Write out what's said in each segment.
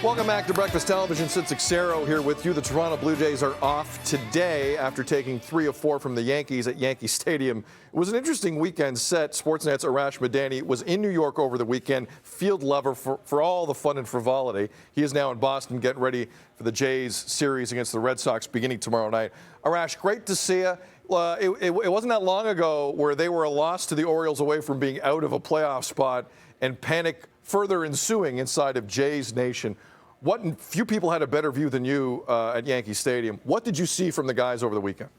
Welcome back to Breakfast Television. Sid Cicero here with you. The Toronto Blue Jays are off today after taking 3 of 4 from the Yankees at Yankee Stadium. It was an interesting weekend set. Sportsnet's Arash Madani was in New York over the weekend, field lover for all the fun and frivolity. He is now in Boston getting ready for the Jays series against the Red Sox beginning tomorrow night. Arash, great to see you. It wasn't that long ago where they were a loss to the Orioles away from being out of a playoff spot and panic further ensuing inside of Jays Nation. Few people had a better view than you at Yankee Stadium. What did you see from the guys over the weekend?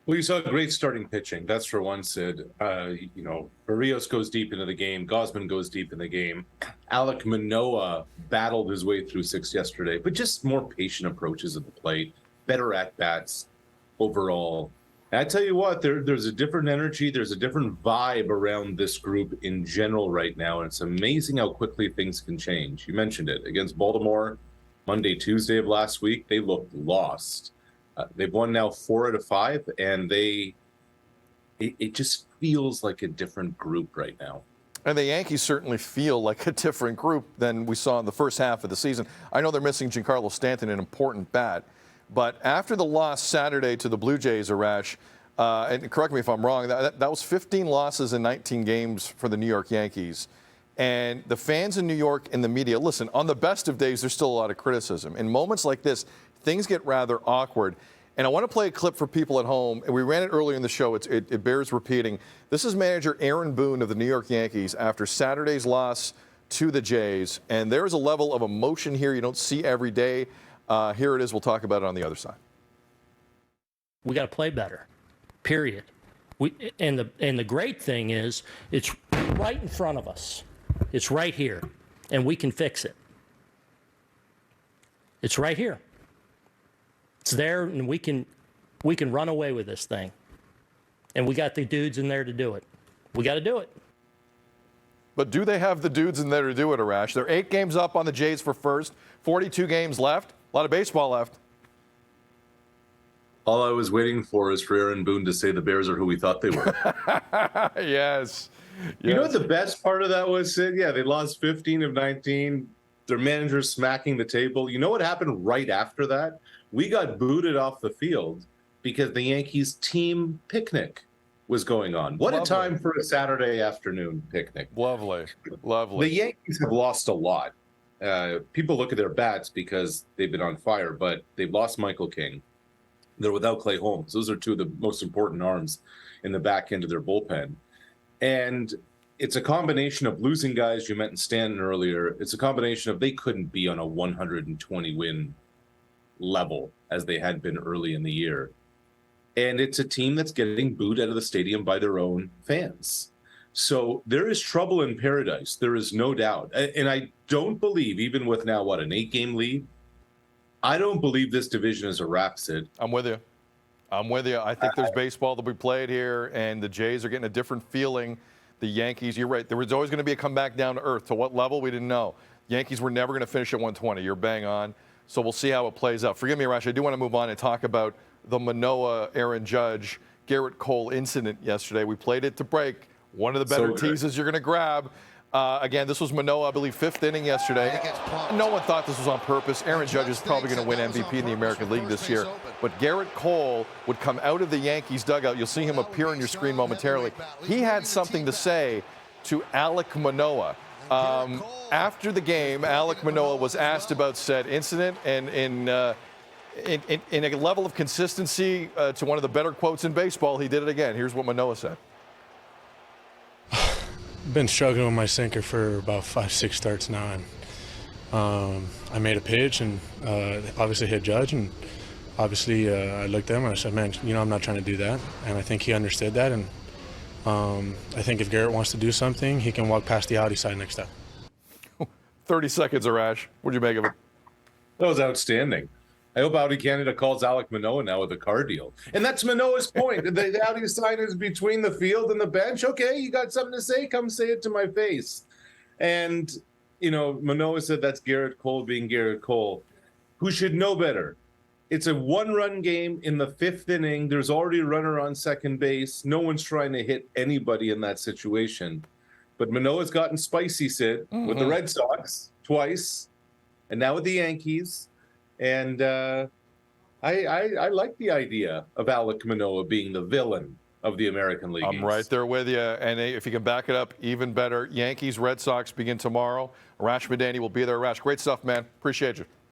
Well, you saw great starting pitching. That's for one, Sid. Barrios goes deep into the game. Gosman goes deep in the game. Alek Manoah battled his way through 6 yesterday, but just more patient approaches at the plate, better at-bats overall. And I tell you what, there's a different energy. There's a different vibe around this group in general right now. And it's amazing how quickly things can change. You mentioned it. Against Baltimore, Monday, Tuesday of last week, they looked lost. They've won now 4 out of 5, and it just feels like a different group right now. And the Yankees certainly feel like a different group than we saw in the first half of the season. I know they're missing Giancarlo Stanton, an important bat. But after the loss Saturday to the Blue Jays, Arash, and correct me if I'm wrong, that was 15 losses in 19 games for the New York Yankees. And the fans in New York and the media, listen, on the best of days, there's still a lot of criticism. In moments like this, things get rather awkward. And I want to play a clip for people at home. And we ran it earlier in the show. It bears repeating. This is manager Aaron Boone of the New York Yankees after Saturday's loss to the Jays. And there's a level of emotion here you don't see every day. Here it is. We'll talk about it on the other side. We got to play better, period. And the great thing is it's right in front of us. It's right here, and we can fix it. It's right here. It's there, and we can run away with this thing. And we got the dudes in there to do it. We got to do it. But do they have the dudes in there to do it, Arash? They're 8 games up on the Jays for first, 42 games left. A lot of baseball left. All I was waiting for is for Aaron Boone to say the Bears are who we thought they were. Yes. You know what the best part of that was, Sid? Yeah, they lost 15 of 19. Their manager's smacking the table. You know what happened right after that? We got booted off the field because the Yankees team picnic was going on. What a time for a Saturday afternoon picnic. Lovely. Lovely. The Yankees have lost a lot. People look at their bats because they've been on fire, but they've lost Michael King. They're without Clay Holmes. Those are 2 of the most important arms in the back end of their bullpen. And it's a combination of losing guys. You mentioned Stanton earlier. It's a combination of they couldn't be on a 120 win level as they had been early in the year. And it's a team that's getting booed out of the stadium by their own fans. So there is trouble in paradise. There is no doubt. And I don't believe, even with now, an 8-game lead, I don't believe this division is a wrap, Sid. I'm with you. I think there's baseball to be played here, and the Jays are getting a different feeling. The Yankees, you're right. There was always going to be a comeback down to earth. To what level, we didn't know. Yankees were never going to finish at 120. You're bang on. So we'll see how it plays out. Forgive me, Arash. I do want to move on and talk about the Manoah, Aaron Judge, Garrett Cole incident yesterday. We played it to break. One of the better teases you're going to grab. Again, this was Manoah, I believe, 5th inning yesterday. No one thought this was on purpose. Aaron Judge is probably going to win MVP in the American League this year. But Garrett Cole would come out of the Yankees dugout. You'll see him appear on your screen momentarily. He had something to say to Alek Manoah. After the game, Alek Manoah was asked about said incident, and in a level of consistency to one of the better quotes in baseball, he did it again. Here's what Manoah said. Been struggling with my sinker for about 5-6 starts now, and I made a pitch and obviously hit Judge, and obviously I looked at him and I said, man, I'm not trying to do that, and I think he understood that, and I think if Garrett wants to do something, he can walk past the Audi side next time. 30 seconds, Arash. What'd you make of it? That was outstanding. I hope Audi Canada calls Alek Manoah now with a car deal. And that's Manoah's point. The Audi sign is between the field and the bench. Okay, you got something to say? Come say it to my face. And, Manoah said that's Garrett Cole being Garrett Cole, who should know better. It's a 1-run game in the 5th inning. There's already a runner on second base. No one's trying to hit anybody in that situation. But Manoah's gotten spicy, Sid, with the Red Sox twice. and now with the Yankees. And I like the idea of Alek Manoah being the villain of the American League I'm East. right there with you. And if you can back it up, even better. Yankees, Red Sox begin tomorrow. Arash Madani will be there. Arash, great stuff, man. Appreciate you.